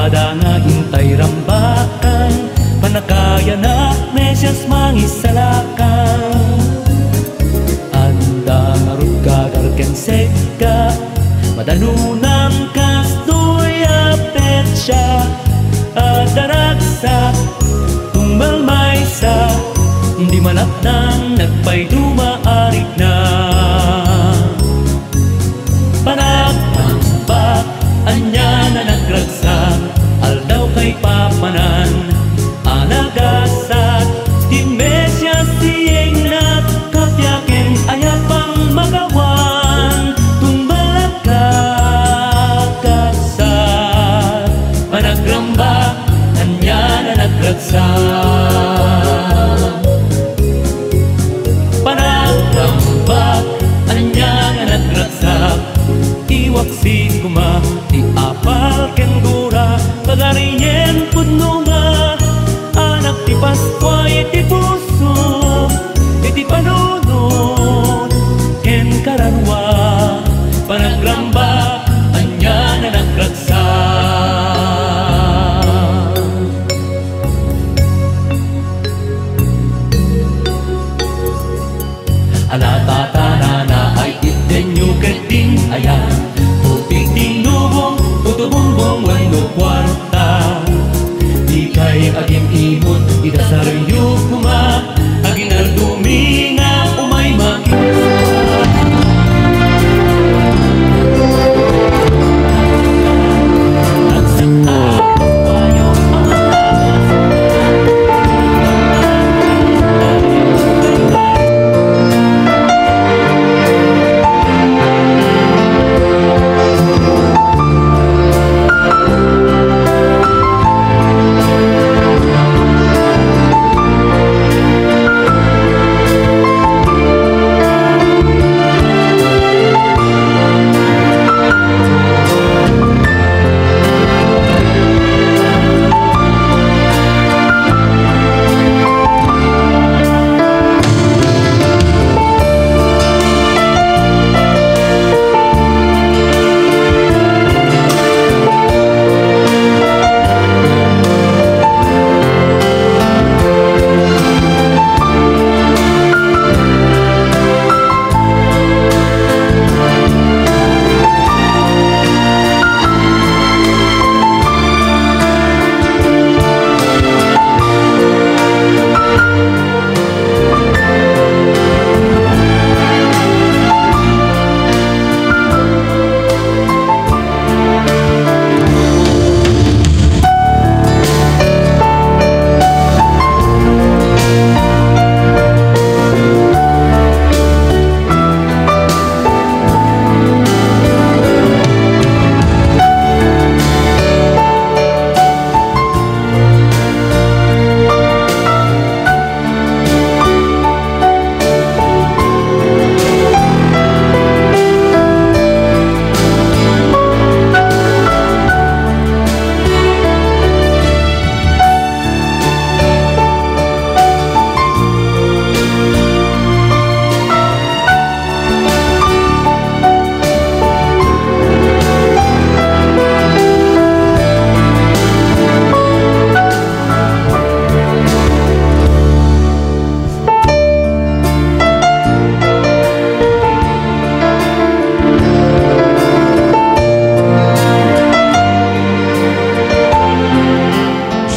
Kada nga intay rambakan, panakaya na mesyas mangisalakan. Anda ngarut kagarken seka, madanunang kastuya petsa. Adaragsa, tumbal maysa, di manap nang nagpay dumaarik na. Panagtambak, anya na nagragsak, aldaw kay papanan, anagasat, di mesya siyeng nat, kapyaken ayapang magawan, tumbal kagasat. Panagrambak, anya na nagragsak. Panagtambak, anya na nagragsak, iwak si kuma, di apal ken gura, pagariyen puno nga, anak ti Paskwa iti puso, iti panunod, ken karanwa. Panagrambak, anya na nagragsak. Alatata na ay itenyo keding ayan, tubig tinubong, tutubumbong wano kwarta. Di kay agim imot, idasaryo kuma, aginar duminga, umay makiusa.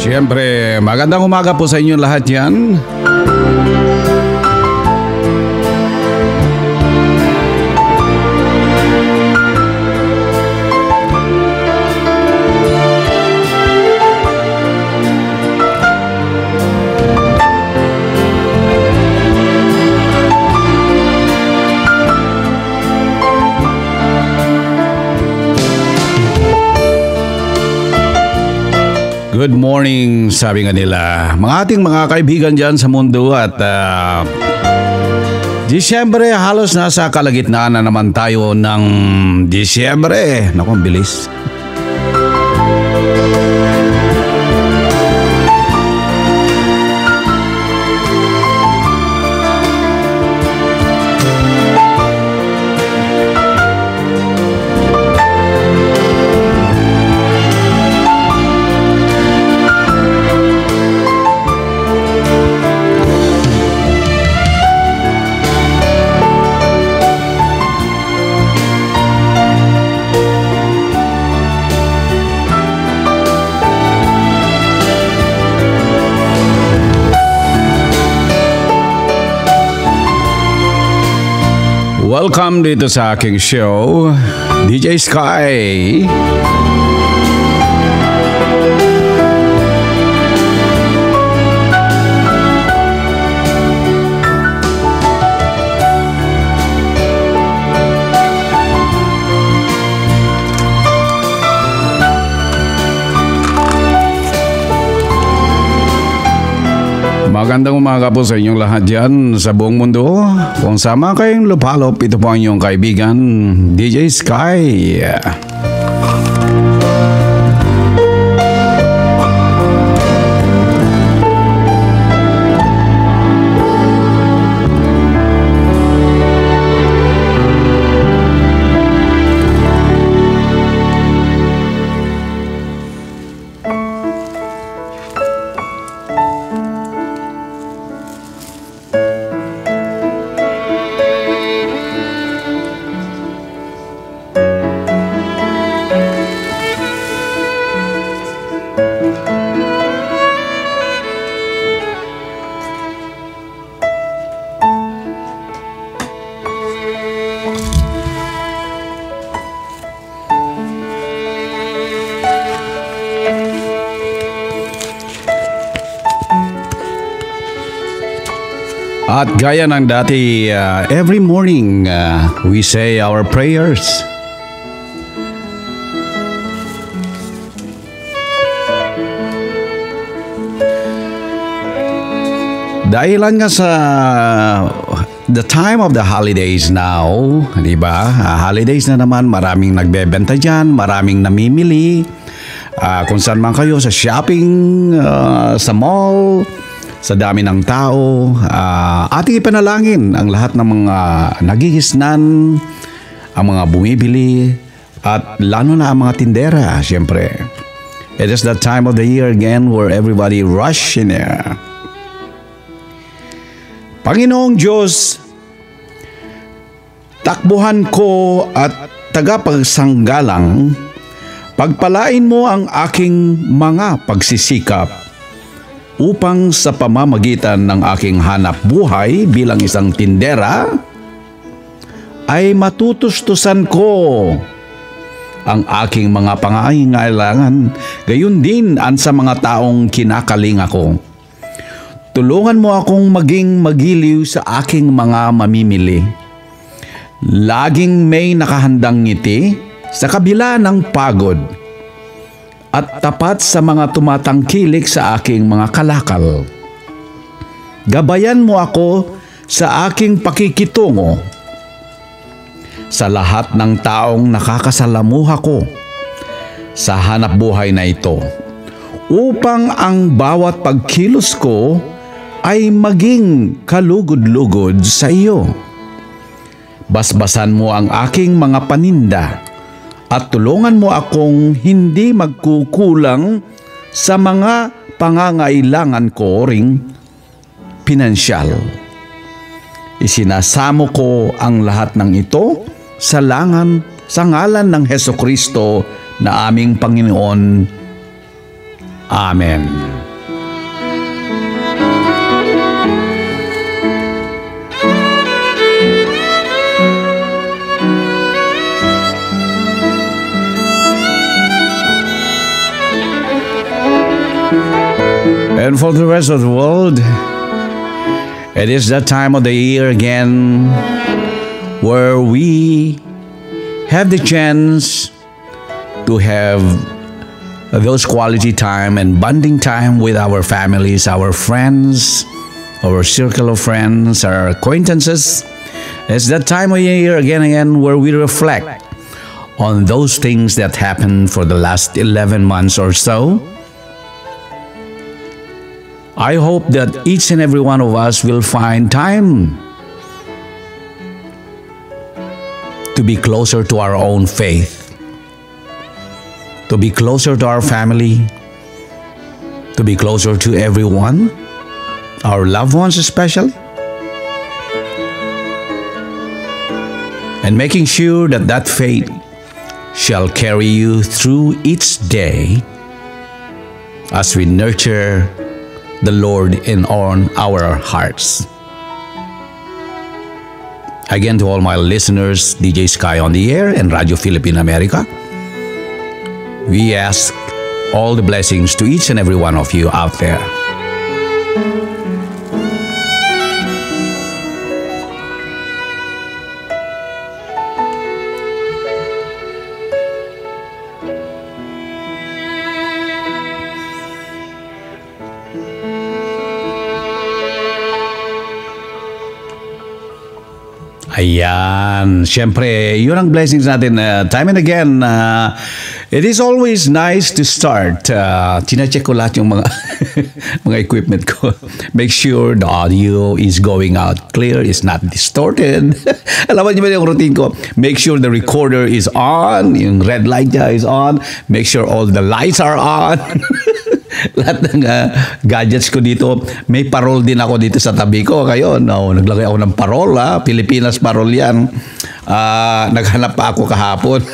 Siyempre, magandang umaga po sa inyo lahat yan. Good morning, sabi nga nila. Mga ating mga kaibigan dyan sa mundo at Disyembre, halos nasa kalagitnaan na naman tayo ng Disyembre. Naku, ang bilis. Welcome dito sa aking show, DJ Sky. Magandang umaga po sa inyong lahat dyan sa buong mundo. Kung sama kayong lupalop, ito po ang inyong kaibigan, DJ Sky. At gaya ng dati, every morning we say our prayers. Dahilan nga sa the time of the holidays now, di ba? Holidays na naman, maraming nagbebenta dyan, maraming namimili. Kung saan man kayo, sa shopping, sa mall, sa dami ng tao, ating ipanalangin ang lahat ng mga nagigisnan, ang mga bumibili, at lalo na ang mga tindera, siyempre. It is that time of the year again where everybody rush in there. Panginoong Diyos, takbuhan ko at tagapagsanggalang, pagpalain mo ang aking mga pagsisikap upang sa pamamagitan ng aking hanap buhay bilang isang tindera, ay matutustusan ko ang aking mga pangangailangan, gayon din ang sa mga taong kinakalinga ko. Tulungan mo akong maging magiliw sa aking mga mamimili. Laging may nakahandang ngiti sa kabila ng pagod, at tapat sa mga tumatangkilik sa aking mga kalakal. Gabayan mo ako sa aking pakikitungo sa lahat ng taong nakakasalamuha ko sa hanap buhay na ito, upang ang bawat pagkilos ko ay maging kalugod-lugod sa iyo. Basbasan mo ang aking mga paninda at tulungan mo akong hindi magkukulang sa mga pangangailangan ko ring pinansyal. Isinasamo ko ang lahat ng ito sa ngalan ng Hesukristo na aming Panginoon. Amen. And for the rest of the world, it is that time of the year again where we have the chance to have those quality time and bonding time with our families, our friends, our circle of friends, our acquaintances. It's that time of year again where we reflect on those things that happened for the last 11 months or so. I hope that each and every one of us will find time to be closer to our own faith, to be closer to our family, to be closer to everyone, our loved ones especially, and making sure that that faith shall carry you through each day as we nurture the Lord in on our hearts. Again, to all my listeners, DJ Sky on the air and Radio Philippine America, we ask all the blessings to each and every one of you out there. Ayan, syempre, yun ang blessings natin. Time and again, it is always nice to start. Chine-check ko lahat yung mga, mga equipment ko. Make sure the audio is going out clear, is not distorted. Alam niyo ba yung routine ko? Make sure the recorder is on, yung red light niya is on. Make sure all the lights are on. Lahat ng gadgets ko dito. May parol din ako dito sa tabi ko. Kayo, naglagay ako ng parol. Pilipinas parol yan. Naghanap pa ako kahapon.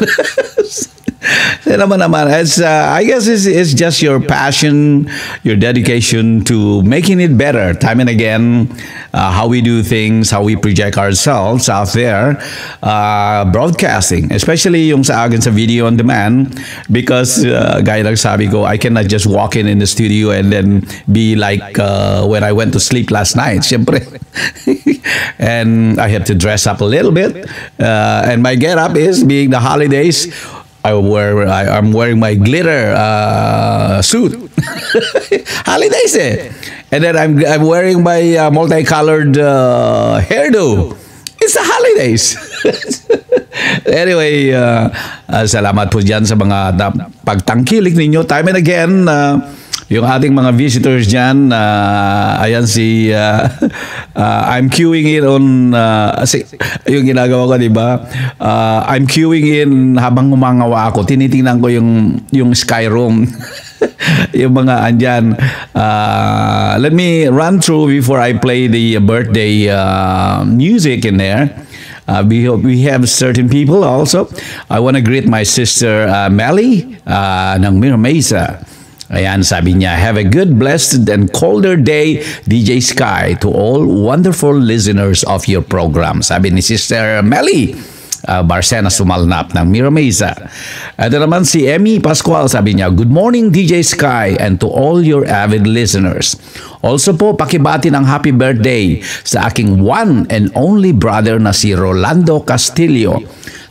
I guess it's just your passion, your dedication to making it better time and again. How we do things, how we project ourselves out there, broadcasting, especially yung sa akin sa video on demand, because gaya lang sabi ko, I cannot just walk in the studio and then be like when I went to sleep last night, syempre. And I have to dress up a little bit, and my get up is being the holidays. I'm wearing my glitter suit. Holidays eh. And then I'm wearing my multicolored hairdo. It's the holidays. Anyway, salamat po dyan sa mga pagtangkilik ninyo. Time and again, yung ating mga visitors dyan, ayan si, I'm queuing in on, yung ginagawa ko, di ba? I'm queuing in habang umangawa ako. Tinitingnan ko yung sky room. Yung mga andyan. Let me run through before I play the birthday music in there. We have certain people also. I want to greet my sister Melly ng Mira Mesa. Ayan, sabi niya, have a good, blessed, and colder day, DJ Sky, to all wonderful listeners of your program. Sabi ni Sister Melly Barcena Sumalnap ng Mira Mesa. Ito naman si Emmy Pascual, sabi niya, good morning DJ Sky and to all your avid listeners. Also po, pakibati ng happy birthday sa aking one and only brother na si Rolando Castillo.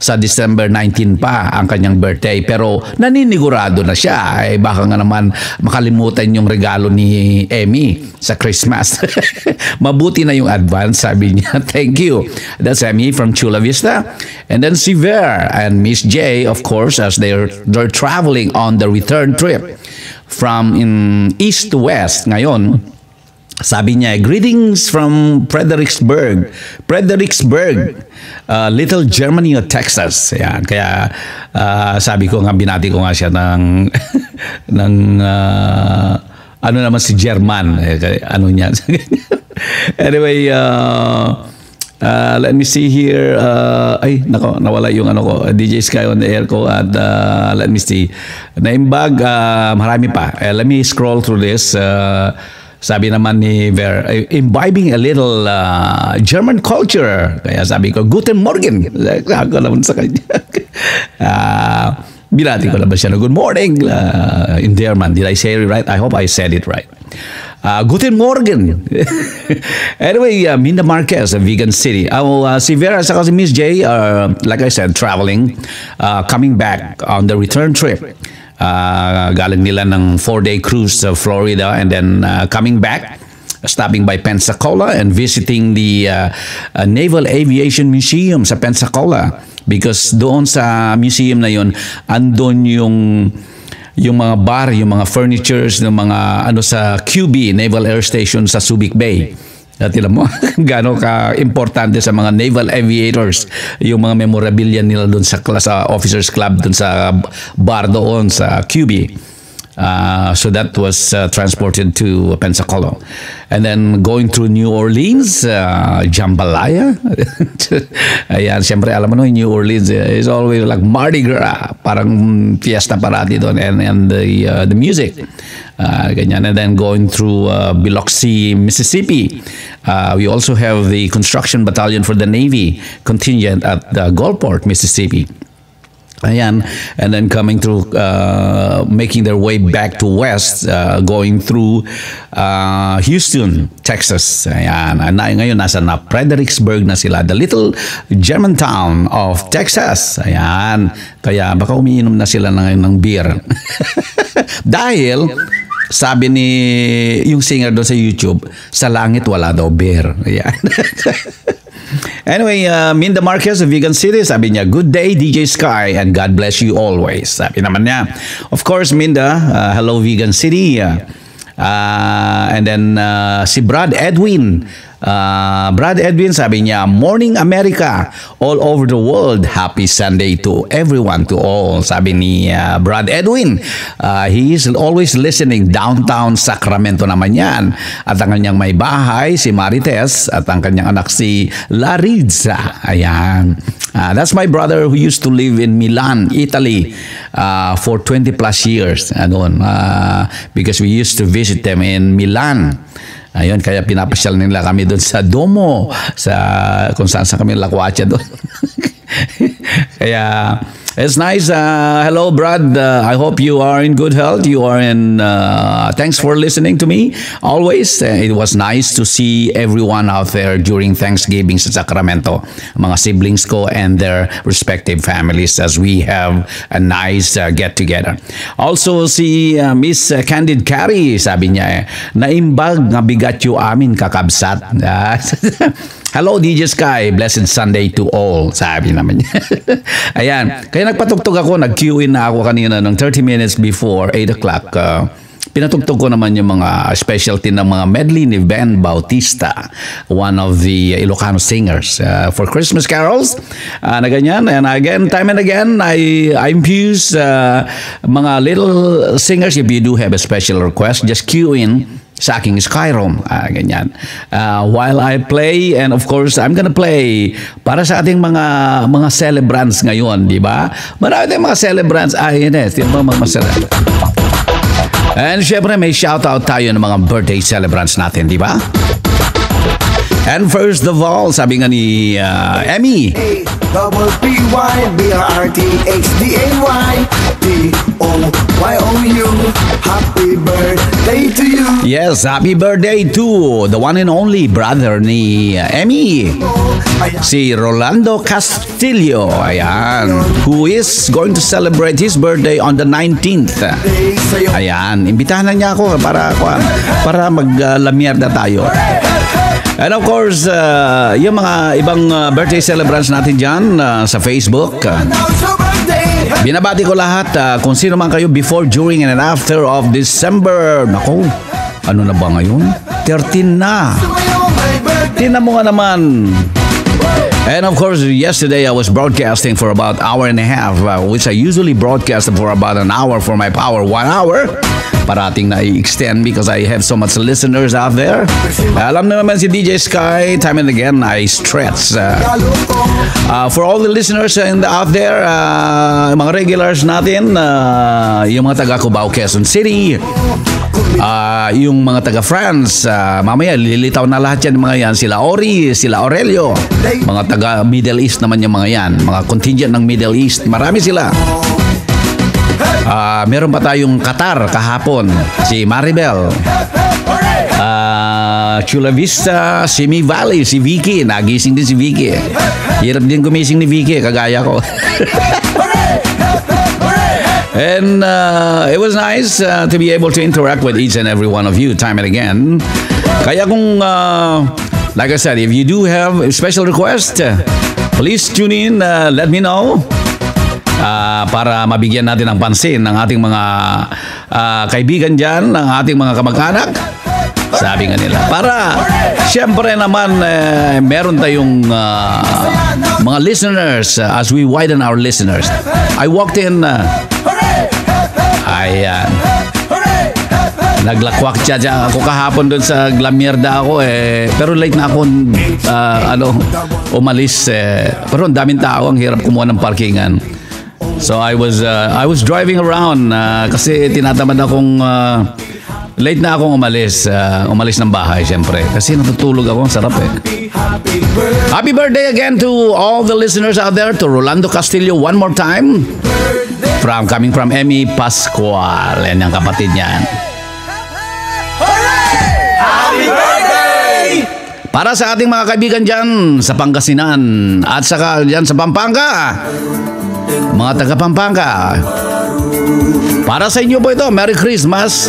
Sa December 19 pa ang kanyang birthday, pero naninigurado na siya. Baka nga naman makalimutan yung regalo ni Emmy sa Christmas. Mabuti na yung advance, sabi niya. Thank you. That's Emmy from Chula Vista. And then si Ver and Miss J, of course, as they're traveling on the return trip from east to west ngayon. Sabi niya, greetings from Fredericksburg, Little Germany o Texas. Yan. Kaya sabi ko nga, binati ko nga siya ng ano naman si German. Ano niya. Anyway, let me see here. Ay, nako, nawala yung ano ko. DJ Sky on the air ko. At let me see. Naimbag, marami pa. Let me scroll through this. Sabi naman ni Ver, imbibing a little German culture. Kaya sabi ko, Guten Morgen. Ako naman sa kanya. Binati ko naman siya na good morning in German. Did I say it right? I hope I said it right. Guten Morgen. Anyway, Minda Marquez, Vegan City. Si Vera at si Miss J, like I said, traveling, coming back on the return trip. Galing nila ng 4-day cruise sa Florida and then coming back, stopping by Pensacola and visiting the Naval Aviation Museum sa Pensacola, because doon sa museum na yun andon yung mga bar, yung mga furnitures ng mga ano sa QB, Naval Air Station sa Subic Bay. Tinan mo, gano'n ka-importante sa mga naval aviators yung mga memorabilia nila doon sa Officers Club, doon sa bar doon sa QB. So that was transported to Pensacola. And then going through New Orleans, Jambalaya. Ayan, siyempre alam mo no, New Orleans is always like Mardi Gras. Parang fiesta parati doon. And the music. Ganyan. And then going through Biloxi, Mississippi. We also have the Construction Battalion for the Navy contingent at Gulfport, Mississippi. Ayan, and then coming through, making their way back to west, going through Houston, Texas. Ayan, ngayon nasa na Fredericksburg na sila, the little German town of Texas. Ayan, kaya baka umiinom na sila ngayon ng beer. Dahil, sabi ni yung singer doon sa YouTube, sa langit wala daw beer. Ayan. Anyway, Minda Marquez of Vegan City, sabi niya, good day DJ Sky and God bless you always. Sabi naman niya. Of course, Minda, hello Vegan City. And then si Brad Edwin. Brad Edwin, sabi niya, Morning America, all over the world. Happy Sunday to everyone, to all. Sabi ni Brad Edwin. He is always listening downtown Sacramento naman yan. At ang kanyang may bahay, si Marites, at ang kanyang anak si Larizza. Ayan. That's my brother who used to live in Milan, Italy for 20 plus years. Because we used to visit them in Milan. Ayun, kaya pinapasyal nila kami doon sa Domo, sa kung saan kami lakwatsa doon. Kaya it's nice. Hello, Brad. I hope you are in good health. You are in. Thanks for listening to me. Always, it was nice to see everyone out there during Thanksgiving sa Sacramento. Mga siblings ko and their respective families as we have a nice get-together. Also, si Miss Candid Carey, sabi niya, naimbag nga bigat yung amin kakabsat. Hello, DJ Sky. Blessed Sunday to all. Sabi naman niya. Ayan. Kaya nagpatugtog ako. Nag-queue in na ako kanina ng 30 minutes before 8 o'clock. Pinatugtog ko naman yung mga specialty ng mga medley ni Ben Bautista, one of the Ilocano singers for Christmas carols. Na ganyan. And again, time and again, I infuse mga little singers. If you do have a special request, just queue in sa aking Skyroom. Ganyan. While I play, and of course, I'm gonna play para sa ating mga celebrants ngayon, di ba? Marami tayong mga celebrants. Yun eh. Mga celebrants. And syempre, may shoutout tayo ng mga birthday celebrants natin, di ba? And first of all, sabi nga ni Emmy. A-P-Y-B-R-T-H-D-A-Y-T-O-Y-O-U. Happy birthday to you. Yes, happy birthday to the one and only brother ni Emmy. Si Rolando Castillo. Ayan. Who is going to celebrate his birthday on the 19th. Ayan. Imbitahan na niya ako para maglamierda tayo. And of course, yung mga ibang birthday celebrants natin dyan sa Facebook. Binabati ko lahat kung sino man kayo before, during, and after of December. Naku, ano na ba ngayon? 13 na. Tingnan mo nga naman. And of course, yesterday I was broadcasting for about an hour and a half, which I usually broadcast for about an hour for my power, 1 hour. Parating na i-extend because I have so much listeners out there. Alam na naman si DJ Sky, time and again, I stretch. For all the listeners out there, mga regulars natin, yung mga taga Cubao, Quezon City, yung mga taga France, mamaya lilitaw na lahat yan, mga yan, sila Ori, sila Aurelio, mga taga Middle East naman yung mga yan, mga contingent ng Middle East, marami sila. Meron pa tayong Qatar kahapon, si Maribel, Chula Vista, Simi Valley, si Vicky, nagising din si Vicky. Hirap din gumising ni Vicky, kagaya ko. And it was nice to be able to interact with each and every one of you time and again. Kaya kung, like I said, if you do have a special request, please tune in, let me know. Para mabigyan natin ng pansin ng ating mga kaibigan dyan, ng ating mga kamag-anak. Sabi nga nila. Para, syempre naman, meron tayong mga listeners as we widen our listeners. I walked in, ayan. Naglakwak siya ako kahapon doon sa Glamierda ako pero late na ako umalis pero ang daming tao, ang hirap kumuha ng parkingan. So I was driving around kasi tinatamad akong late na akong umalis ng bahay syempre kasi natutulog ako, ang sarap Happy birthday again to all the listeners out there, to Rolando Castillo one more time. Coming from Emmy Pascual. Yan ang kapatid niyan. Happy birthday! Para sa ating mga kaibigan dyan sa Pangasinan at saka dyan sa Pampanga, mga taga Pampanga, para sa inyo po ito, Merry Christmas.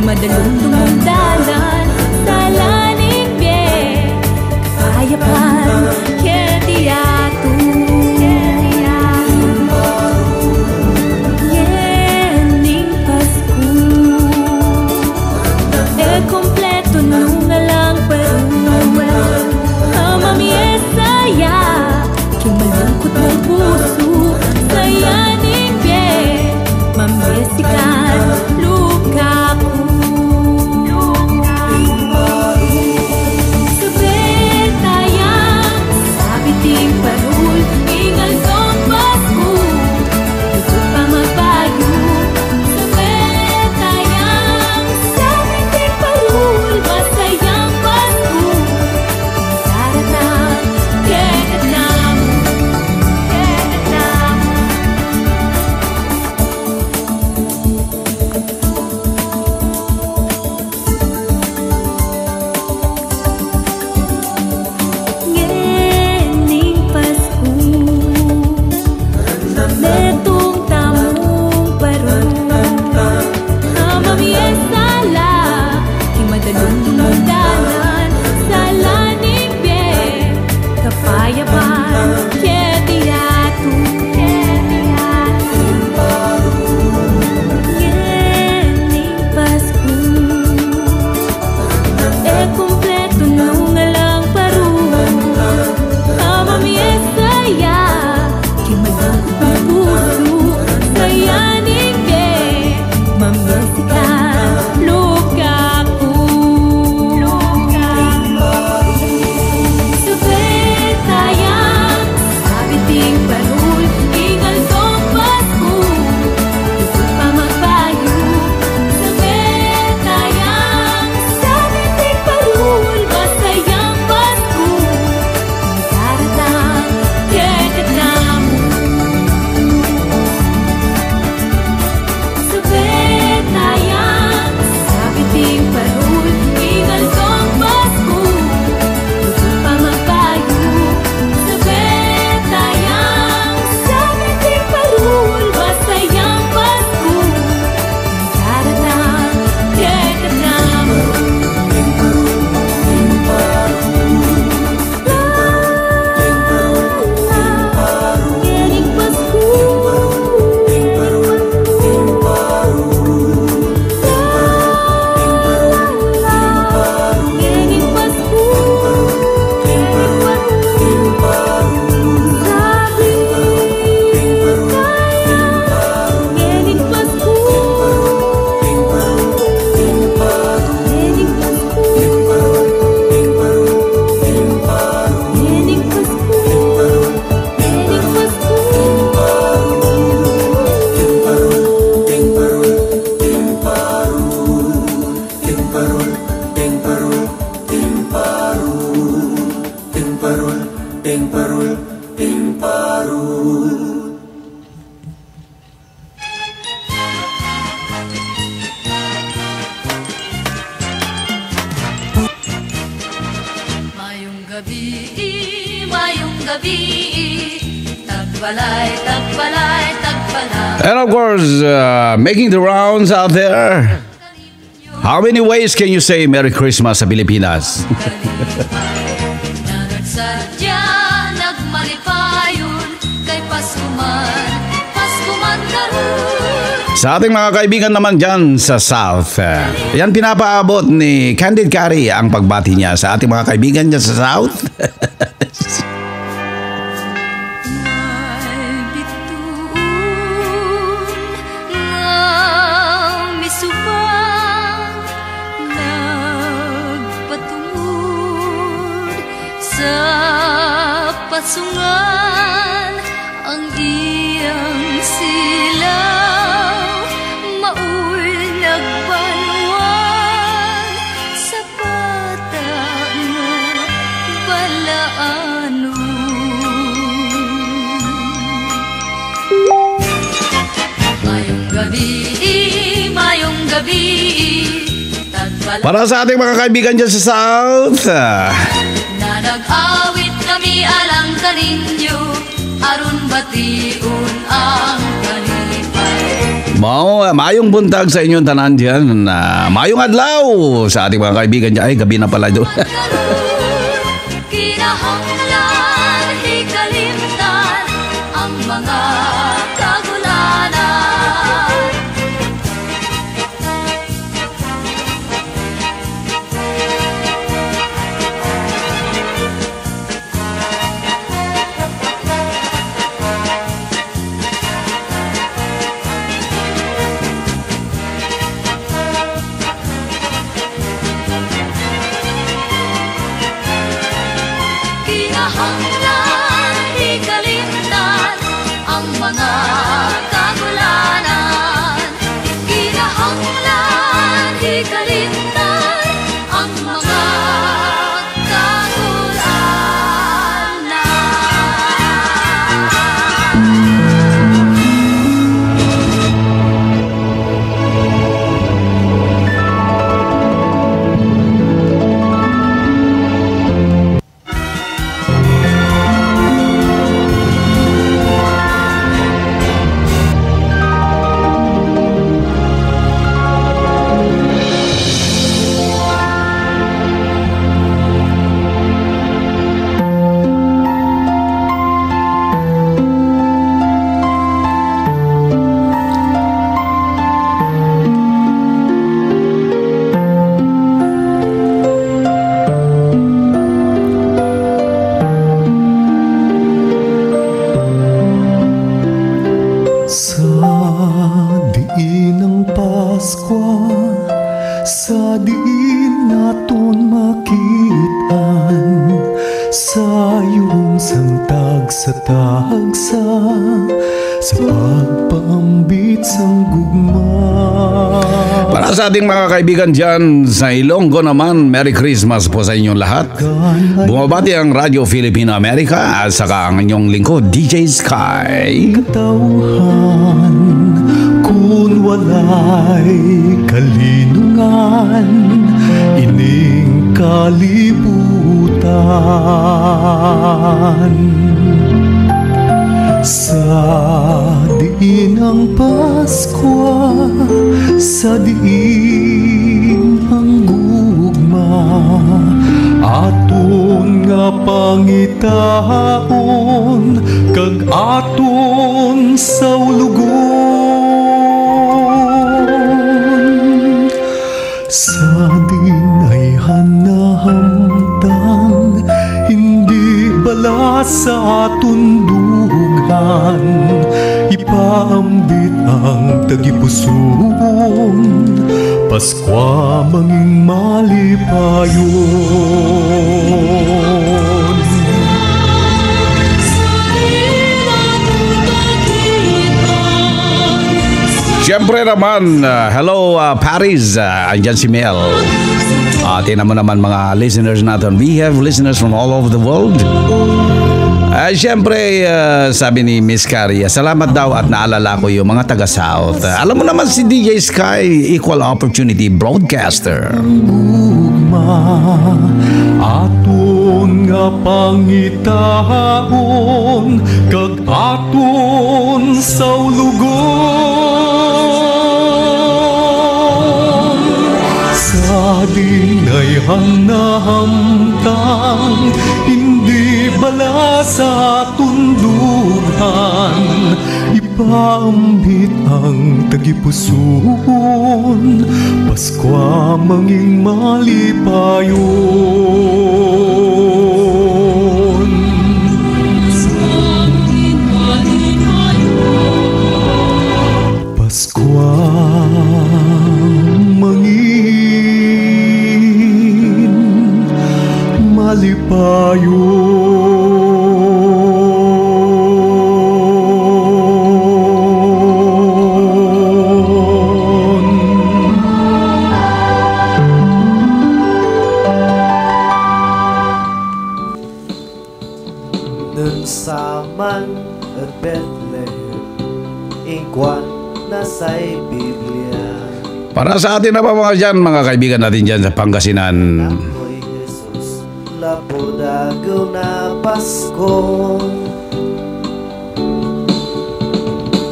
Madalong dumundalan sa laning biye, kayapan, ketiyato, yening Pasko, kompleto nung nalang paruwel, mamamiesaya, kimalungkot mong puso, sa yaning biye, mamesikan, luka ko. And of course, making the rounds out there. How many ways can you say Merry Christmas sa Pilipinas? Nagsadya, nagmalipayon, kay Paskuman, Paskuman karon. Sa ating mga kaibigan naman dyan sa South, yan pinapaabot ni Candid Carey ang pagbati niya sa ating mga kaibigan dyan sa South. Pasungan ang iyang silaw, maul nagbanwan sa bata nga balaano. Mayong gabi, para sa ating mga kaibigan dyan sa South, na nag-awit kami alang kaninyo, aron batiun ang kalipay. mayong buntag sa inyong tanan dyan. Mayong adlaw sa ating mga kaibigan dyan. Ay, gabi na pala doon. Kinahanglan, hikalimtan ang mga kagulanan. Kinahanglan, hikalimtan ang mga kagulanan. Kinahanglan, hikalimtan ang mga sa diin naton makitaan, sa iyong sangtag sa tagsa, sa pagpaambit sang gugma. Para sa ating mga kaibigan dyan sa Ilonggo naman, Merry Christmas po sa inyong lahat. Bumabati ang Radyo Filipino America at saka ang inyong lingkod, DJ Sky. Katauhan, kung walay kalinungan, ining kalibutan. Sa diin ang Pasko, sa diin ang gugma, aton nga pangitaon, kag aton saulugon. Sa dinay hanahamtang, hindi bala sa aton dughan, ipaambit ang tagipuson, Paskwa manging malipayon. Siyempre naman, hello Paris, andyan si Mel. Tingnan mo naman mga listeners natin. We have listeners from all over the world. Siyempre, sabi ni Miss Carrie, salamat daw at naalala ko yung mga taga-South. Alam mo naman si DJ Sky, equal opportunity broadcaster. Aton nga pangitaon, kag aton saulugon. Sa dinay hanahamtang, hindi bala sa aton dughan, maambit ang tagipuson, Paskwa manging malipayon. Paskwa mangin malipayon. Dun sa man at Bethlehem, ingkwan na sa'y Biblia. Para sa atin na pa mga dyan, mga kaibigan natin dyan sa Pangasinan. Ako'y Jesus, lapudago na Pasko.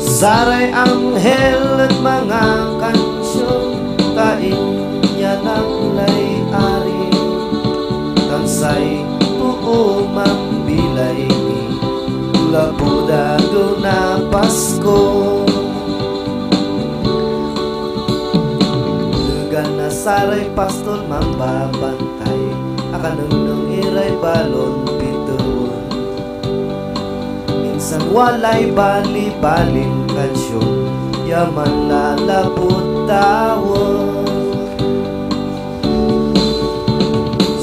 Saray anghel at mga kansyon, tain niya ng layari. Tansay tuo mambilay ni, lapudago na Pasko. Na saray pastol mambabantay, akanunong iray balon piton. Minsan walay bali-balin kansyon, yaman lalapot tawon.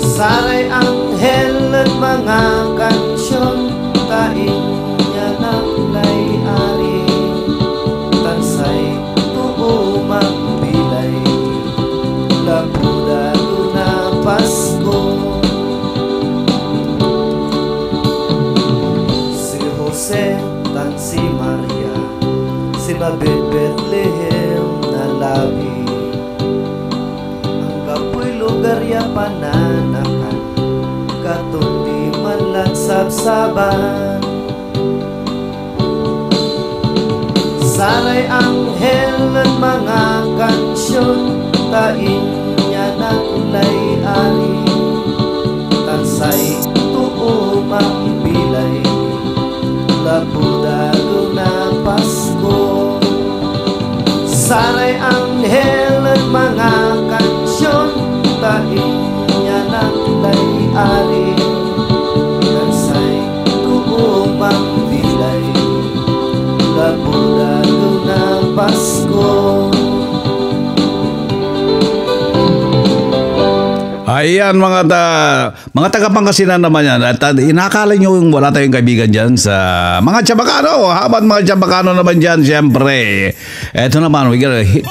Saray anghel at mga kansyon, tain niya ng layari. Tansay tuo mambilay, lapudago na Pasko. Si Jose tan si Maria, sinabit Bethlehem na labi. Ang kapoy lugar ya pananakan, katundi man lang sabsaban. Saray anghel at mga kansyon, tain niya ng layari. Tansay tuo mambilay, lapudago na Pasko. Saray anghel at mga kansyon, tain niya ng layari. Tansay tuo mambilay, lapudago na Pasko. Ayan mga taga-Pangasinan naman yan. At inakala nyo yung wala tayong kaibigan dyan sa mga Chabacano. Habang mga Chabacano naman dyan, siyempre. Eto naman,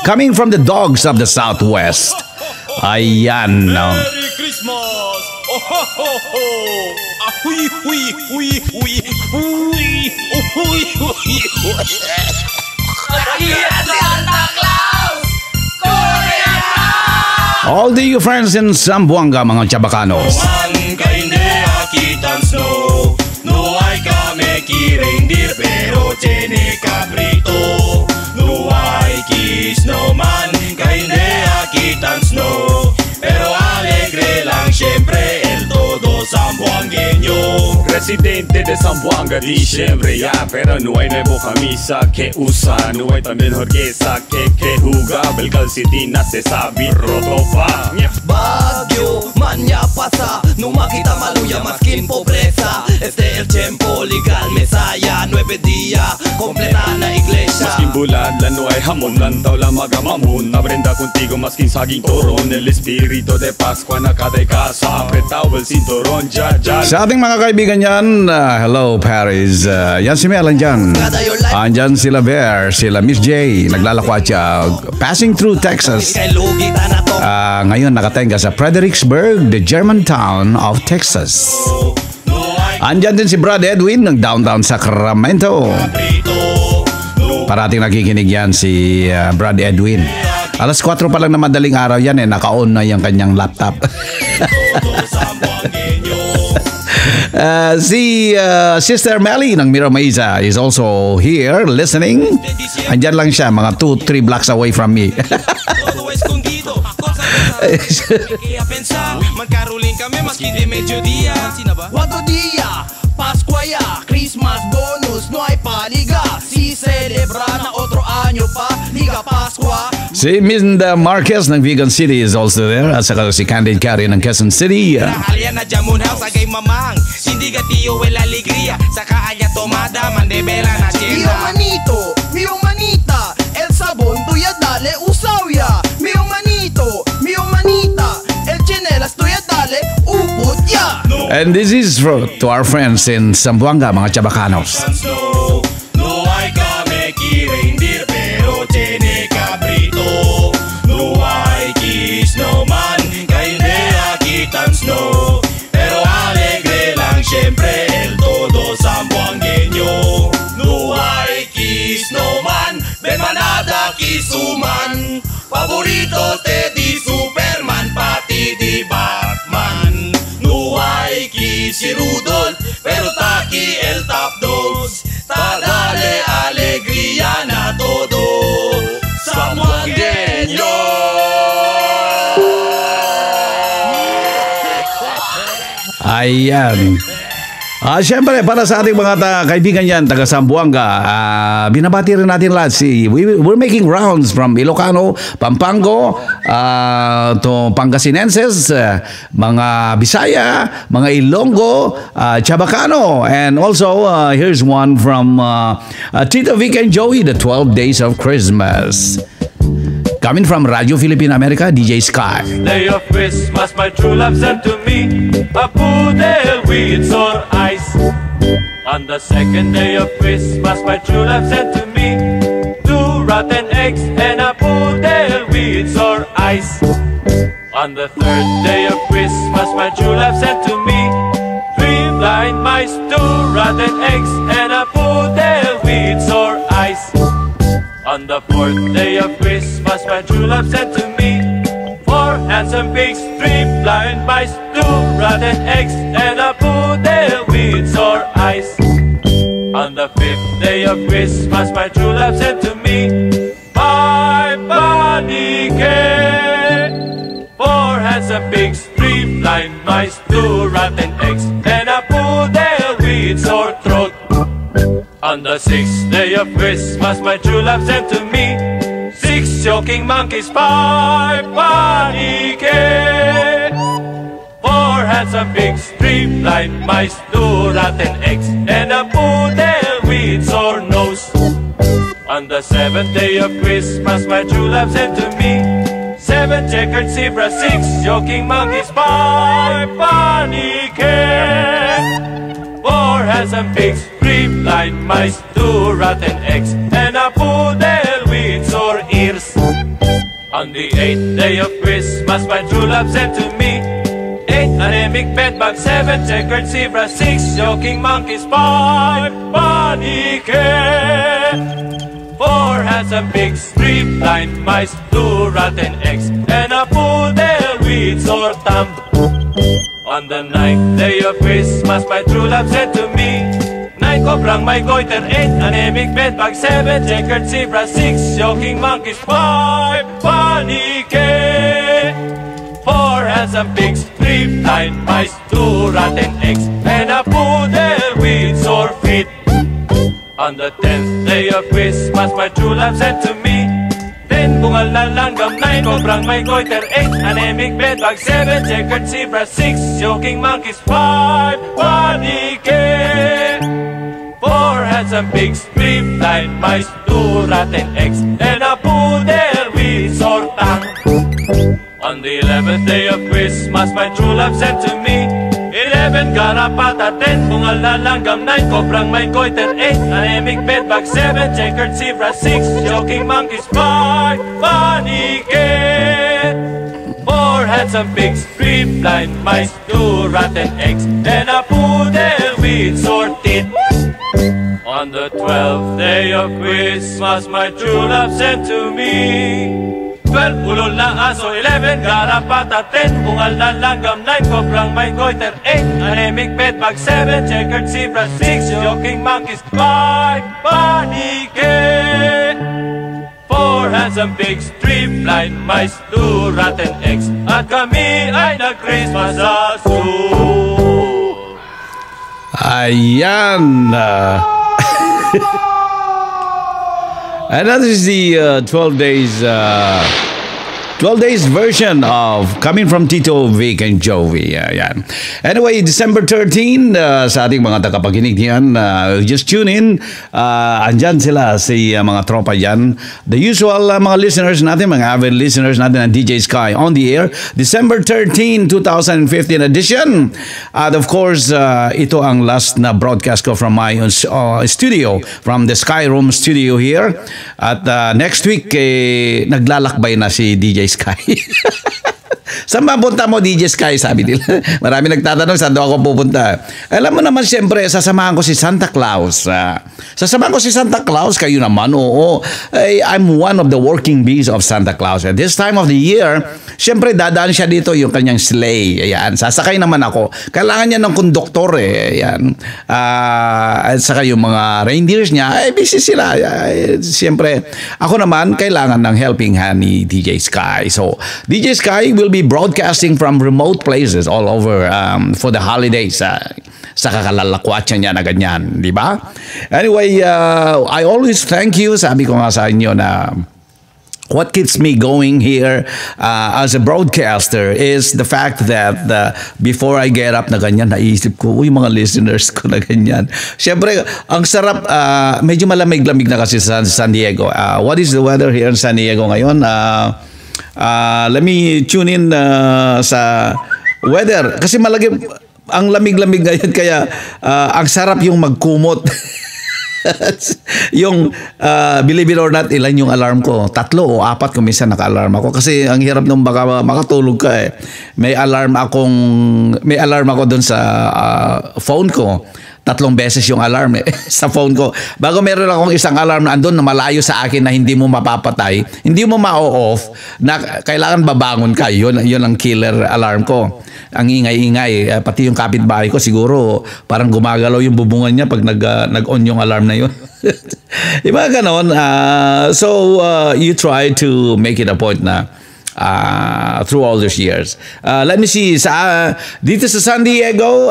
coming from the dogs of the Southwest. Ayan. Merry Christmas! Oh ho ho ho! Ahui hui hui hui hui hui hui hui. Santa Claus! All the you friends in Zamboanga, mga Chabacanos. Man kainde akitan snow, no hay kame ki reindeer pero tiene cabrito. No hay ki snowman kainde akitan snow, pero alegre lang siempre el todo zamboangueño. Residente de Zamboanga diciembre ya, pero no hay nuevo camisa que usa, no hay también jorquesa que juga, el calcetín se sabe roto pa. Bagyo, manya pasa, no makita maluya maskin pobreza. Este el tiempo legal mesaya, 9 días, completa na iglesia. Maskin bulad, no hay jamón, lantaw la magamamon. Aprenda contigo maskin saging toron, el espíritu de Pascua na kada casa, apretado el cinturón, ya ya. Sa ating mga kaibigan yan, hello Paris. Yan si Melan dyan. Andyan sila Bear, sila Miss J, naglalakwatsa, passing through Texas. Ngayon nakatenga sa Fredericksburg, the German town of Texas. Andyan din si Brad Edwin ng downtown Sacramento. Parating nakikinig yan si Brad Edwin. Alas 4 pa lang na madaling araw yan naka-on na yung kanyang laptop. Si Sister Melly ng Mira Mesa is also here listening. Andyan lang siya, mga 2-3 blocks away from me. Kaya pensa, magkaruling kami maski di mediodía. Wato dia, Pascua ya, Christmas bonus, no hay paliga. Si celebra Paskwa. Si Minda Marquez ng Vegan City is also there. At saka si Candid Carey ng Quezon City. Halya na jamun house agay mamang. Hindi gatiyo el alegría. Saka alya tomada mandebela na Mio chena. manito, mio manita, el sabón tuya dale usawya. Mio manito, mio manita, el chinelas tuya dale upot ya. And this is to our friends in Zamboanga, mga Chabacanos. Snow, no hay kameki reindeer pero tiene cabrito. No hay kiss no man, kainde akitan snow. Pero alegre lang siempre el todo sambuangueño. No hay kiss no man, ven manada kisuman. Favoritos de di Superman, pati di Batman. No hay kiss si Rudolph, pero Taki el top dogs. Dale alegría na todo Sambuangueño. Ayan. Siyempre, para sa ating mga kaibigan yan, taga Zamboanga, binabati rin natin lahat. We're making rounds from Ilocano, Pampango, to Pangasinenses, mga Bisaya, mga Ilonggo, Chabacano, and also here's one from Tito Vic and Joey, the 12 Days of Christmas. Coming from Radio Philippine America, DJ Sky. Day of Christmas, my true love sent to me a poodle with sore eyes. On the second day of Christmas, my true love sent to me 2 rotten eggs and a poodle with sore eyes. On the third day of Christmas, my true love sent to me 3 blind mice, 2 rotten eggs and a poodle with sore eyes. On the fourth day of Christmas, my true love sent to me 4 handsome pigs, 3 blind mice, 2 rotten eggs, and a poodle with sore eyes. On the fifth day of Christmas, my true love sent to me 5 bunny cake, 4 handsome pigs, 3 blind mice, 2 rotten eggs, and a poodle with sore throat. On the sixth day of Christmas, my true love sent to me 6 choking monkeys, 5 bunny cake, 4 handsome pigs, 3 blind mice, 2 rotten eggs, and a poodle with sore nose. On the seventh day of Christmas, my true love sent to me 7 checkered zebras, 6 choking monkeys, 5 bunny cake, 4 handsome pigs, 3 blind mice, 2 rotten eggs, and a poodle with sore ears. On the 8th day of Christmas, my true love sent to me 8 anemic bedbugs, 7 checkered zebras, 6 joking monkeys, 5 bunny cake, 4 handsome pigs, 3 blind mice, 2 rotten eggs, and a poodle with sore thumb. On the 9th day of Christmas, my true love sent to me 9 cobrang may goiter, 8 anemic bedbugs, 7 checkered zebras, 6 joking monkeys, 5 bunny cake, 4 handsome pigs, 3 blind mice, 2 rotten eggs, and a poodle with sore feet. On the 10th day of Christmas, my true love sent to me 10 bungal na langgam, 9 cobrang may goiter, 8 anemic bedbugs, 7 checkered zebras, 6 joking monkeys, 5 bunny cake, 4 handsome pigs, 3 blind mice, 2 rotten eggs, and a poodle with sore tongue. On the 11th day of Christmas, my true love sent to me 11 garapata, 10 bungal na langgam, 9 cobrang may goiter, 8 anemic bedbugs, 7 checkered zebras, 6 joking monkeys, 5 bunny cake, 4 handsome pigs, 3 blind mice, 2 rotten eggs, and a poodle with sore teeth. On the 12th day of Christmas, my true love sent to me 12 ulol na aso, 11 garapata, 10 bungal na langgam, 9 cobrang may goiter, 8 anemic bedbugs, 7 checkered zebras, 6 joking monkeys, 5 bunny cake, 4 handsome pigs, 3 blind mice, 2 rotten eggs, at kami ay nag-Christmas sa zoo. Ayan. And that is the 12 days version of Coming from Tito, Vic, and Joey. Yan. Anyway, December 13, sa ating mga tagapakinig yan, just tune in. Andyan sila, si mga tropa yan. The usual mga listeners natin, mga avid listeners natin ng DJ Sky on the air. December 13, 2015 edition. At of course, ito ang last na broadcast ko from my studio, from the Sky Room studio here. At next week, naglalakbay na si DJ Sky. Saan ba punta mo, DJ Sky? Sabi nila. Marami nagtatanong saan daw ako pupunta. Alam mo naman, siyempre, sasamahan ko si Santa Claus. Sasamahan ko si Santa Claus, kayo naman, oo. I'm one of the working bees of Santa Claus. At this time of the year, siyempre, dadaan siya dito yung kanyang sleigh. Ayan, sasakay naman ako. Kailangan niya ng konduktor eh. Ayan. At saka yung mga reindeers niya, busy sila. Siyempre, ako naman, kailangan ng helping hand ni DJ Sky. So, DJ Sky will be broadcasting from remote places all over for the holidays. Sa kakalalakwatsa niya na ganyan, di ba? Anyway, I always thank you. Sabi ko nga sa inyo na what keeps me going here as a broadcaster is the fact that before I get up na ganyan, naisip ko, uy, mga listeners ko na ganyan. Siyempre, ang sarap, medyo malamig-lamig na kasi sa San Diego. What is the weather here in San Diego ngayon? Let me tune in sa weather. Kasi ang lamig-lamig ngayon, kaya ang sarap yung magkumot. Yung believe it or not, ilan yung alarm ko? 3 o 4 kung minsan naka-alarm ako. Kasi ang hirap nung makatulog ka eh. May alarm ako dun sa phone ko. 3 beses yung alarm sa phone ko. Bago meron akong isang alarm na andun na malayo sa akin na hindi mo mapapatay, hindi mo ma-off, na kailangan babangon ka. Yun ang killer alarm ko. Ang ingay-ingay. Pati yung kapitbahay ko siguro parang gumagalaw yung bubungan niya pag nag-on yung alarm na yun. Diba ganon? So, you try to make it a point na through all those years. Let me see. Dito sa San Diego,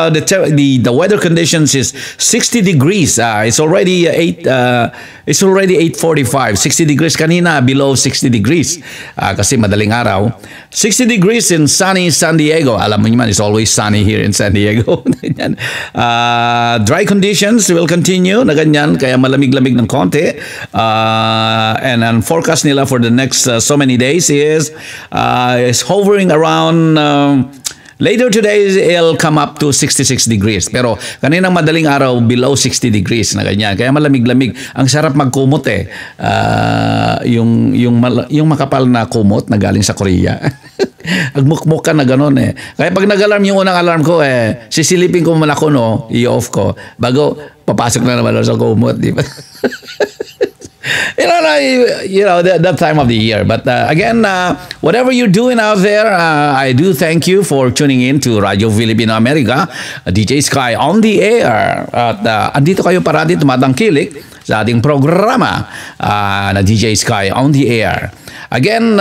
the weather conditions is 60 degrees. It's already 8:45. 60 degrees kanina, below 60 degrees. Kasi madaling araw. 60 degrees in sunny San Diego. Alam mo naman, it's always sunny here in San Diego. Dry conditions will continue na ganyan, kaya malamig-lamig ng konti. And ang forecast nila for the next so many days is hovering around later today, it'll come up to 66 degrees. Pero kaninang madaling araw, below 60 degrees na ganyan. Kaya malamig-lamig. Ang sarap magkumot eh. Yung makapal na kumot na galing sa Korea. Agmukmuk ka na gano'n eh. Kaya pag nag-alarm yung unang alarm ko sisilipin ko muna ko, i-off ko. Bago, papasok na naman sa kumot. Di ba? That time of the year. But again, whatever you're doing out there, I do thank you for tuning in to Radio Filipino America, DJ Sky on the air. At andito kayo parati tumatangkilik sa ating programa na DJ Sky on the air. Again,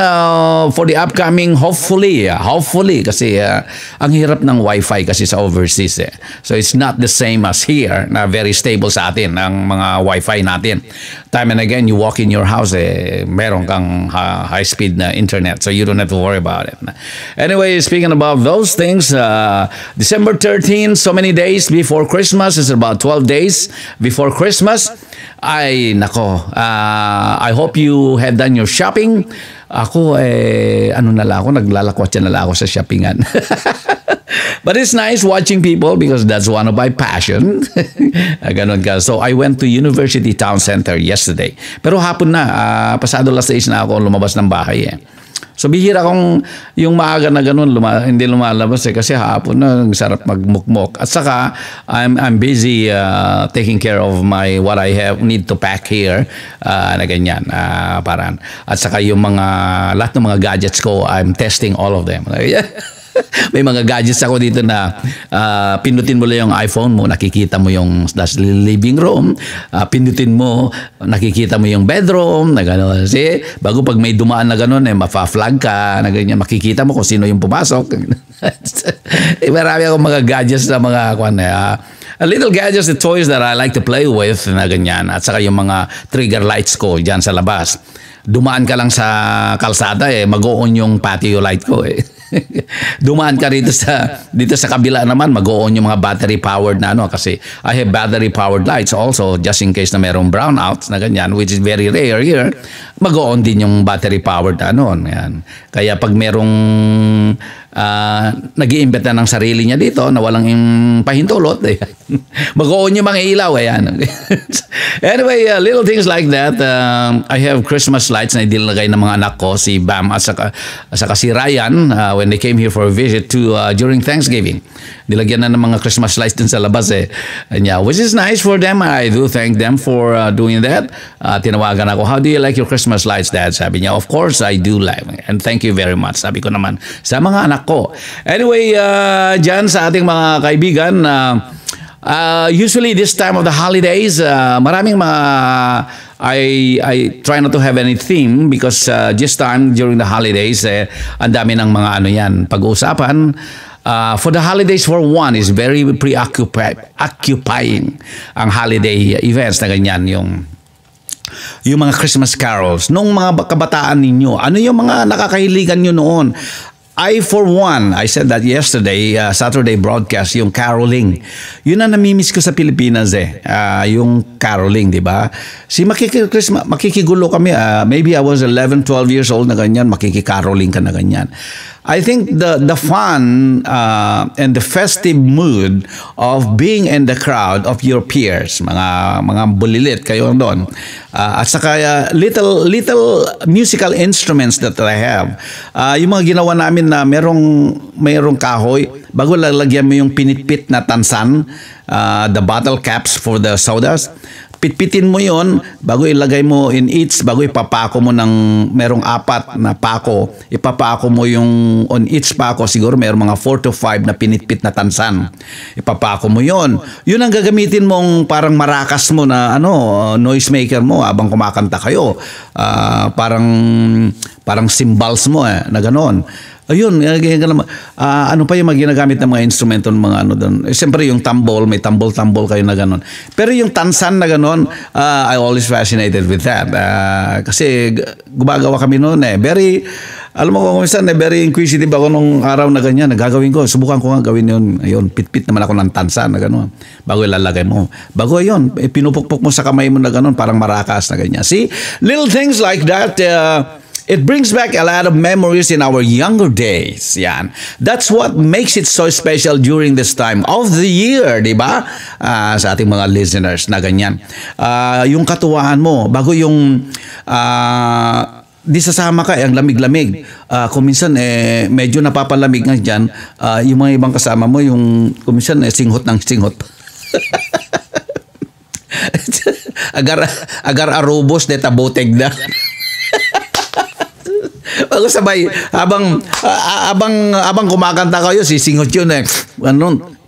for the upcoming, hopefully, kasi ang hirap ng wifi kasi sa overseas eh. So it's not the same as here na very stable sa atin ang mga wifi natin. Time and again, you walk in your house, meron kang high-speed na internet, so you don't have to worry about it. Anyway, speaking about those things, December 13, so many days before Christmas, it's about 12 days before Christmas. Ay, nako, I hope you have done your shopping. Ako, naglalakwatsa na lang ako sa shoppingan. But it's nice watching people because that's one of my passion. Ganon ka. So, I went to University Town Center yesterday. Pero hapon na, pasado last days na ako lumabas ng bahay eh. So, bihira kong yung maaga na ganun, hindi lumalabas kasi hapon na, sarap magmukmok. At saka, I'm busy taking care of what I need to pack here, na ganyan, parang. At saka yung lahat ng mga gadgets ko, I'm testing all of them. May mga gadgets ako dito na pindutin mo lang yung iPhone mo, nakikita mo yung living room, pindutin mo, nakikita mo yung bedroom, na gano'n. Kasi bago pag may dumaan na gano'n, mapa-flag ka, na ganyan, makikita mo kung sino yung pumasok. Marami akong mga gadgets na mga little gadgets, the toys that I like to play with na ganyan. At saka yung mga trigger lights ko dyan sa labas. Dumaan ka lang sa kalsada mag-on yung patio light ko Dumaan ka dito sa kabila naman, mag-on yung mga battery powered na kasi I have battery powered lights also just in case na merong brownouts na ganyan, which is very rare here. Mag-on din yung battery powered na yan. Kaya pag merong nag-iimbet na ng sarili niya dito na walang pahintulot mag-on yung mga ilaw Anyway, little things like that. I have Christmas lights na idilagay ng mga anak ko, si Bam at saka si Ryan, when they came here for a visit during Thanksgiving. Nilagyan na ng mga Christmas lights din sa labas yeah, which is nice for them. I do thank them for doing that. Tinawagan ako, how do you like your Christmas lights, Dad? Sabi niya, of course I do like, and thank you very much. Sabi ko naman sa mga anak ko. Anyway, dyan sa ating mga kaibigan, usually this time of the holidays, maraming mga I try not to have any theme because this time during the holidays, ang dami ng mga pag-uusapan. For the holidays, for one, is very occupying ang holiday events na ganyan, yung mga Christmas carols. Nung mga kabataan ninyo, ano yung mga nakakahiligan nyo noon? For one, I said that yesterday, Saturday broadcast, yung caroling. Yun ang namimiss ko sa Pilipinas yung caroling, di ba? Makikigulo kami, maybe I was 11, 12 years old na ganyan, makikikaroling ka na ganyan. I think the fun and the festive mood of being in the crowd of your peers, mga bulilit kayo doon, at saka little musical instruments that I have. Yung mga ginawa namin na merong kahoy, bago lalagyan mo yung pinitpit na tansan, the bottle caps for the sodas, pitpitin mo yon bago ilagay mo in each, bago ipapako mo ng merong 4 na pako, ipapako mo yung on each pako, siguro merong mga 4 to 5 na pinitpit na tansan. Ipapako mo yon. Yun ang gagamitin mong parang marakas mo na noise maker mo habang kumakanta kayo. Parang cymbals mo na ganon. Ayun, ano pa yung ginagamit ng mga instrumento ng mga doon. Siyempre yung tambol, may tambol kayo na gano'n. Pero yung tansan na gano'n, I always fascinated with that. Kasi gumagawa kami noon alam mo kung minsan very inquisitive ako nung araw na ganyan, nagagawin ko, subukan ko nga gawin yun. Ayun, pitpit naman ako ng tansan na gano'n. Bago ilalagay mo. Bago yun, pinupukpok mo sa kamay mo na gano'n, parang marakas na ganyan. See, little things like that, it brings back a lot of memories in our younger days. Yan. That's what makes it so special during this time of the year, di ba? Sa ating mga listeners na ganyan. Yung katuwaan mo, bago yung di sasama ka, ang lamig-lamig. Kung minsan, medyo napapalamig nga dyan, yung mga ibang kasama mo, yung kung minsan, singhot ng singhot. agar arubos de taboteg na. Bago sabay, habang kumakanta kayo, sisingot yun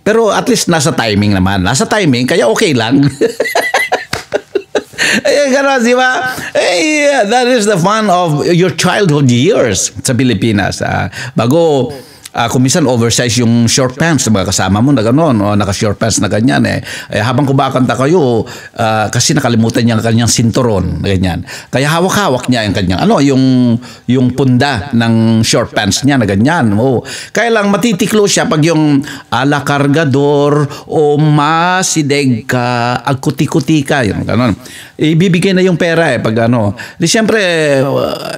Pero at least nasa timing naman. Nasa timing, kaya okay lang. Gano'n, di ba? That is the fun of your childhood years sa Pilipinas. Bago kung minsan oversize yung short pants ng mga kasama mo na gano'n, o naka-short pants na ganyan habang kumakanta kayo, kasi nakalimutan niya ang kanyang sinturon na ganyan. Kaya hawak-hawak niya yung kanyang, yung punda ng short pants niya na ganyan. Kaya lang matitiklo siya pag yung ala kargador o masideg ka, agkuti-kuti ka, yun, gano'n. Ibibigay na yung pera pag Di siyempre,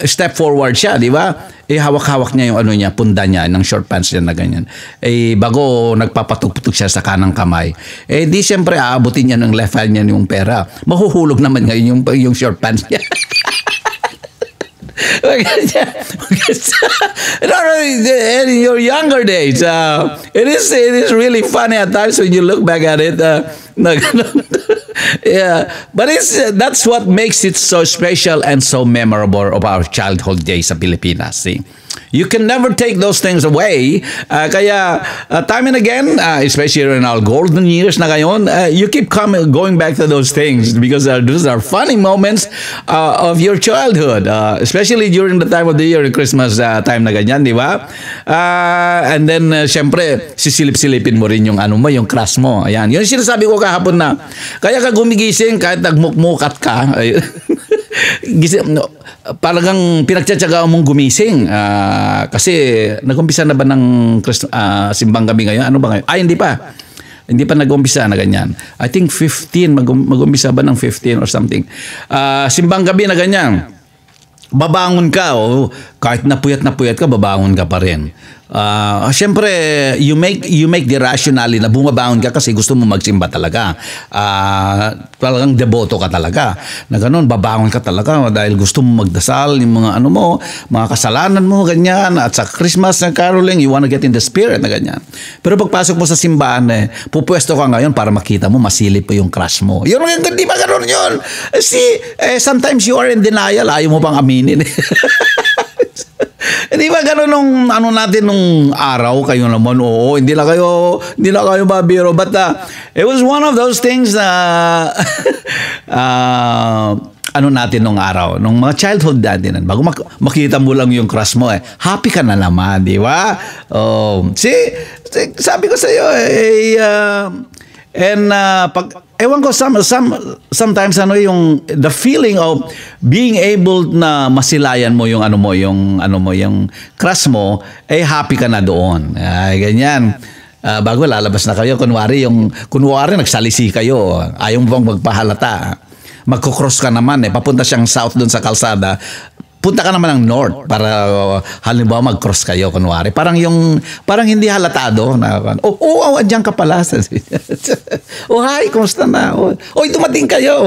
step forward siya, di ba? Hawak-hawak niya yung punda niya ng short pants niya na ganyan. Bago nagpapatugtog siya sa kanang kamay, di siyempre aabutin niya ng left hand niya yung pera. Mahuhulog naman ngayon yung short pants niya. In your younger days, it is really funny at times when you look back at it. Yeah, but that's what makes it so special and so memorable of our childhood days sa Pilipinas. See? You can never take those things away. Kaya time and again, especially in our golden years na ngayon, you keep going back to those things because those are funny moments of your childhood, especially during the time of the year, Christmas time na ganyan, di ba? And then, syempre, sisilip-silipin mo rin yung ano mo, yung crush mo. Ayan. Yun yung sinasabi ko kahapon na, kaya ka gumigising kahit nagmukmukat ka, talagang pinagtsatsagaan mong gumising kasi nag-umpisa na ba ng simbang gabi ngayon? Ano ba ngayon? Hindi pa nag-umpisa na ganyan. I think 15, mag-umpisa ba ng 15 or something. Simbang gabi na ganyan. Babangon ka, kahit napuyat ka, babangon ka pa rin. Siyempre, you make the rationale na bumabangon ka kasi gusto mo magsimba talaga. Talagang deboto ka talaga. Na ganun, babangon ka talaga dahil gusto mo magdasal, yung mga ano mo, mga kasalanan mo, ganyan. At sa Christmas na caroling, you wanna get in the spirit na ganyan. Pero pagpasok mo sa simbahan, pupwesto ka ngayon para makita mo, masilip po yung crush mo. Yun, di ba ganun yun? Sometimes you are in denial, ayaw mo pang aminin. Hindi ba gano'n nung ano natin nung araw kayo naman, oo, hindi na kayo babiro, but it was one of those things na ano natin nung araw, nung mga childhood natin, bago makita mo lang yung crush mo, happy ka na naman, di ba? Sabi ko sa iyo, ewan ko, sometimes yung the feeling of being able na masilayan mo yung yung crush mo, happy ka na doon. Ganyan. Bago lalabas na kayo, kunwari nagsalisi kayo, ayaw mo bang magpahalata. Magkukross ka naman, papunta siyang south doon sa kalsada. Punta ka naman ng north para halimbawa mag-cross kayo, kunwari. Parang hindi halatado na, andyan ka pala. Hi, kumusta na? Dumating kayo.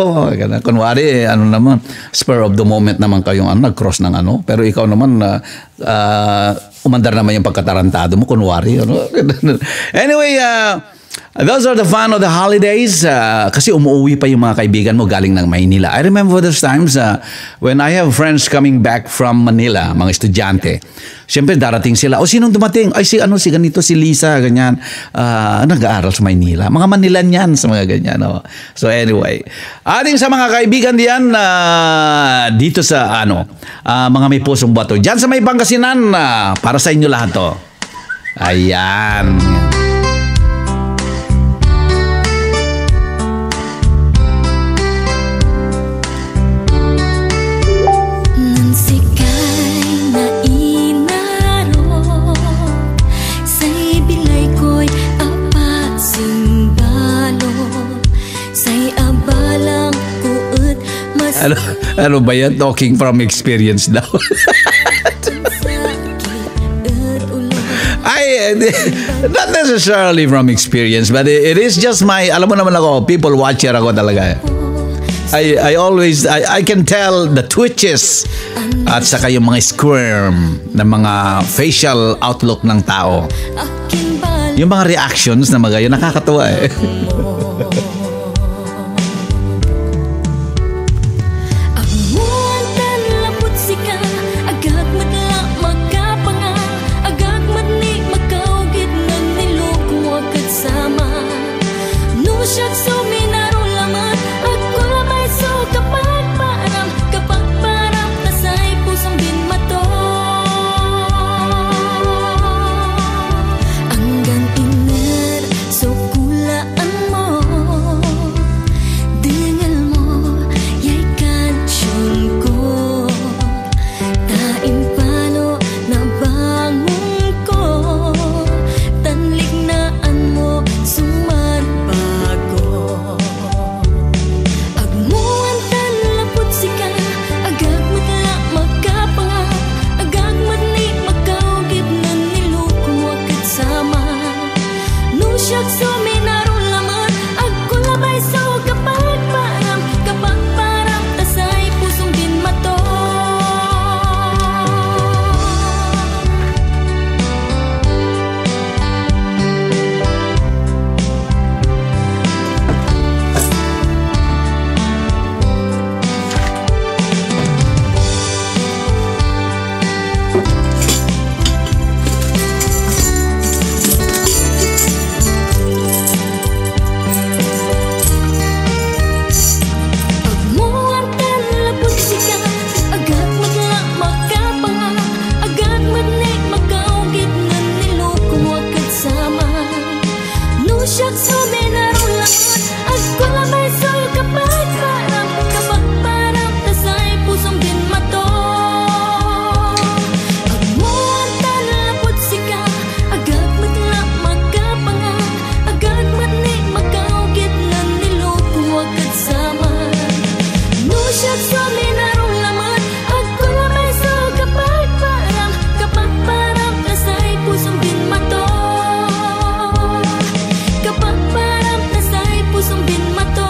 Kunwari, naman, spur of the moment naman kayong nag-cross ng pero ikaw naman, umandar naman yung pagkatarantado mo, kunwari. Anyway, those are the fun of the holidays kasi umuwi pa yung mga kaibigan mo galing ng Maynila. I remember those times when I have friends coming back from Manila, mga estudyante. Siyempre darating sila, sinong dumating? Si ganito, si Lisa, ganyan. Nag-aaral sa Maynila. Mga Manilan yan sa mga ganyan. So anyway, ating sa mga kaibigan diyan dito sa mga may pusong bato. Diyan sa may Pangasinan, para sa inyo lahat to. Ayan. Ano ba yan? Talking from experience daw. Not necessarily from experience, but it is just alam mo naman ako, people watcher ako talaga. I can tell the twitches at saka yung mga squirm na mga facial outlook ng tao. Yung mga reactions na mga yun, nakakatuwa Hanggang iner, so kulaan mo siya't sa minarong laman. Ako lamay sa kapag parang kasay pusong binmato. Kapag parang kasay pusong binmato.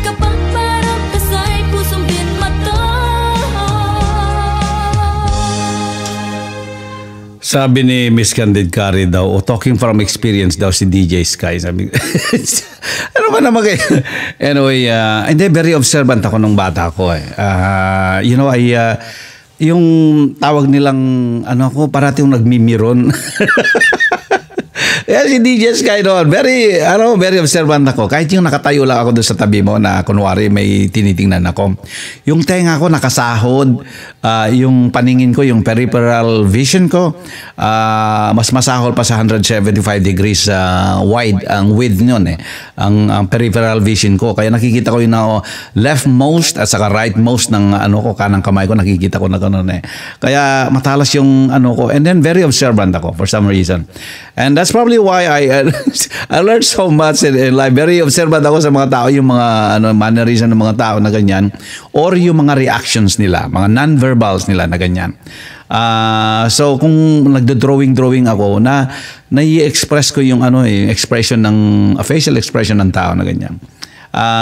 Kapag parang kasay pusong binmato. Sabi ni Miss Candid Cari daw, talking from experience daw si DJ Sky. Sabi, ano ba naman kayo? Anyway, hindi, very observant ako nung bata ko. You know, yung tawag nilang, ano ko, parati yung nagmimiron. Yeah, si DJ Sky doon, very observant ako. Kahit yung nakatayo lang ako doon sa tabi mo na kunwari may tinitingnan ako. Yung tenga ko nakasahod, yung paningin ko, yung peripheral vision ko, mas masahol pa sa 175 degrees wide ang width nyon ang peripheral vision ko. Kaya nakikita ko yung leftmost at saka rightmost ng kanang kamay ko, nakikita ko na gano'n Kaya matalas yung ko. And then very observant ako for some reason. And that's probably why I learned so much in life. Very observant ako sa mga tao, yung mga mannerism ng mga tao na ganyan, or yung mga reactions nila, mga non-verbals nila na ganyan. So kung nagdo-drawing ako na nai-express ko yung expression ng facial expression ng tao na ganyan.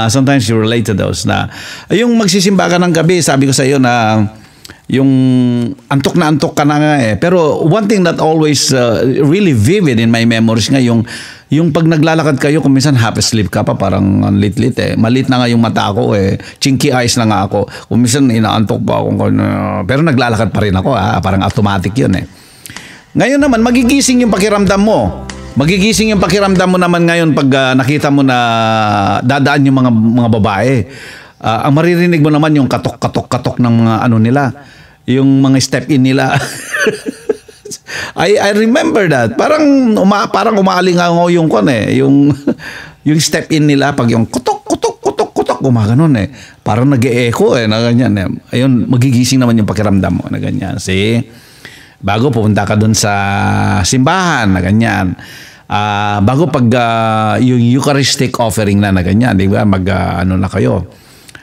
Sometimes you relate to those na yung magsisimba ka ng gabi, sabi ko sa iyo na yung antok ka na nga Pero one thing that always really vivid in my memories nga yung pag naglalakad kayo, kung minsan half asleep ka pa, parang lit Malit na nga yung mata ko Chinky eyes na nga ako. Kung minsan inaantok pa ako. Pero naglalakad pa rin ako parang automatic yun Ngayon naman, magigising yung pakiramdam mo. Magigising yung pakiramdam mo naman ngayon pag nakita mo na dadaan yung mga babae. Ang maririnig mo naman yung katok ng mga nila. Yung mga step in nila. I remember that. Parang umaalingaw yung yung step in nila pag yung kutok gumaganon Parang nag-e-echo na ganyan Ayun, magigising naman yung pakiramdam mo na ganyan. See? Bago pupunta ka dun sa simbahan na ganyan. Bago pag yung Eucharistic offering na ganyan, di ba? Na kayo.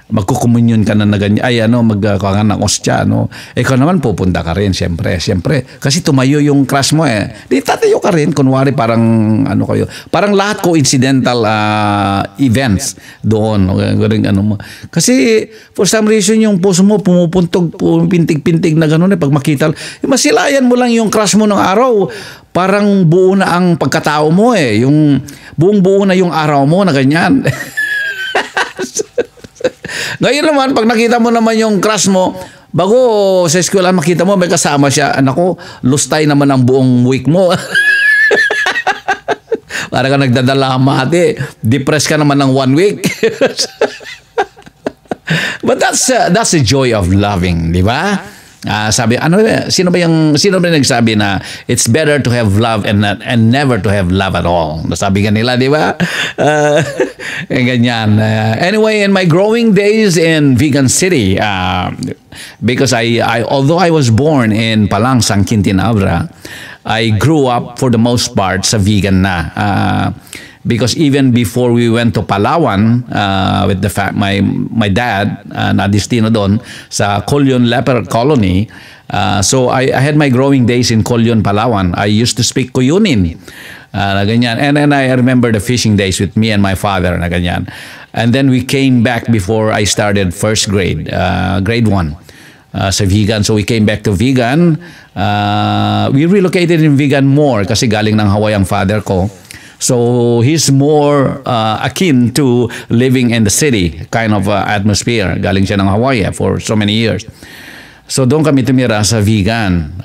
Magkukomunyon ka na ganyan, magkakangan ng ostya, Ikaw naman pupunta ka rin, siyempre. Kasi tumayo yung crush mo Di tatayo ka rin, kunwari parang, kayo. Parang lahat coincidental events doon, Kasi, for some reason, yung puso mo pumupuntog, pumipintig-pintig na gano'n, pag makita, masilayan mo lang yung crush mo ng araw, parang buo na ang pagkatao mo yung buong-buo na yung araw mo na ganyan. Ngayon naman, pag nakita mo naman yung crush mo, bago sa eskwela makita mo, may kasama siya, lustay naman ang buong week mo. Para ka nagdadala mati, depressed ka naman ng 1 week. But that's the joy of loving, di ba? Sabi, sino ba nagsabi na it's better to have love and never to have love at all? Nasabi ka nila, di ba? Ganyan. Anyway, in my growing days in Vigan City, because although I was born in Palangsang, Quintinabra, I grew up for the most part sa Vigan na. Because even before we went to Palawan with my dad, na-destino doon sa Colyon Leper Colony. So I had my growing days in Colyon, Palawan. I used to speak Cuyunin. Na ganyan. And then I remember the fishing days with me and my father na ganyan. And then we came back before I started first grade, grade 1 sa Vigan. So we came back to Vigan. We relocated in Vigan more kasi galing ng Hawaii ang father ko. So he's more akin to living in the city kind of atmosphere. Galing siya ng Hawaii for so many years. So doon kami tumira sa Vigan.